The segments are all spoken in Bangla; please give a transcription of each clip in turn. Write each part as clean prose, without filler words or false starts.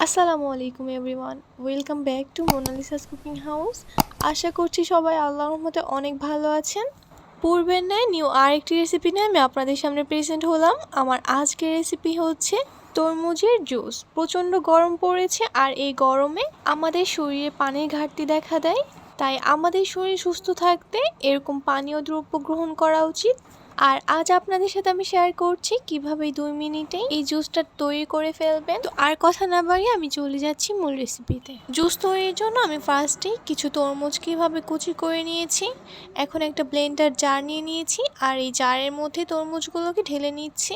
আসসালামু আলাইকুম everyone, welcome back to Monalisa's cooking house. আশা করছি সবাই আল্লাহর রহমতে অনেক ভালো আছেন। পূর্বের ন্যায় নিউ আরেকটি রেসিপি নিয়ে আমি আপনাদের সামনে প্রেজেন্ট হলাম। আমার আজকের রেসিপি হচ্ছে তরমুজের জুস। প্রচণ্ড গরম পড়েছে আর এই গরমে আমাদের শরীরে পানির ঘাটতি দেখা দেয়, তাই আমাদের শরীর সুস্থ থাকতে এরকম পানীয় দ্রব্য গ্রহণ করা উচিত। আর আজ আপনাদের সাথে আমি শেয়ার করছি কিভাবে 2 মিনিটে এই জুসটা তৈরি করে ফেলবেন। তো আর কথা না বাড়িয়ে আমি চলে যাচ্ছি মূল রেসিপিতে। জুস তৈরির জন্য আমি ফার্স্টেই কিছু তরমুজ কিভাবে কুচি করে নিয়েছি। এখন একটা ব্লেন্ডার জার নিয়ে নিয়েছি আর এই জারের মধ্যে তরমুজগুলোকে ঢেলে নিচ্ছি।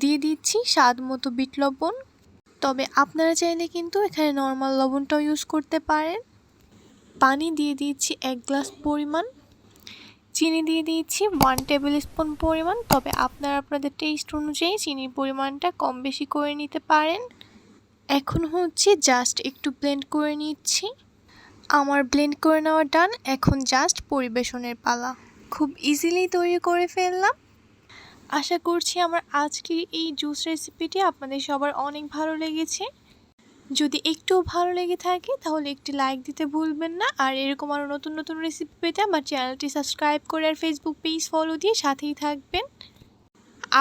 দিয়ে দিচ্ছি স্বাদ মতো বিট লবণ, তবে আপনারা চাইলে কিন্তু এখানে নর্মাল লবণটাও ইউজ করতে পারেন। পানি দিয়ে দিচ্ছি 1 গ্লাস পরিমাণ। চিনি দিয়ে দিচ্ছি 1 টেবিল স্পুন পরিমাণ, তবে আপনারা আপনাদের টেস্ট অনুযায়ী চিনির পরিমাণটা কম বেশি করে নিতে পারেন। এখন হচ্ছে জাস্ট একটু ব্লেন্ড করে নিচ্ছি। আমার ব্লেন্ড করে নেওয়া ডান, এখন জাস্ট পরিবেশনের পালা। খুব ইজিলি তৈরি করে ফেললাম। আশা করছি আমার আজকের এই জুস রেসিপিটি আপনাদের সবার অনেক ভালো লেগেছে। যদি একটুও ভালো লেগে থাকে তাহলে একটি লাইক দিতে ভুলবেন না। আর এরকম আরও নতুন নতুন রেসিপি পেতে আমার চ্যানেলটি সাবস্ক্রাইব করে আর ফেসবুক পেজ ফলো দিয়ে সাথেই থাকবেন।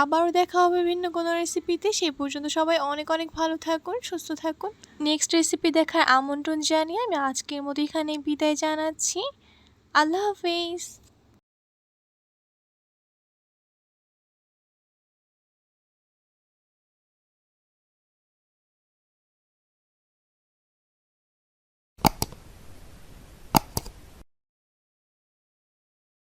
আবারও দেখা হবে ভিন্ন কোনো রেসিপিতে। সেই পর্যন্ত সবাই অনেক অনেক ভালো থাকুন, সুস্থ থাকুন। নেক্সট রেসিপি দেখার আমন্ত্রণ জানিয়ে আমি আজকের মতো এখানেই বিদায় জানাচ্ছি। আল্লাহ হাফেজ।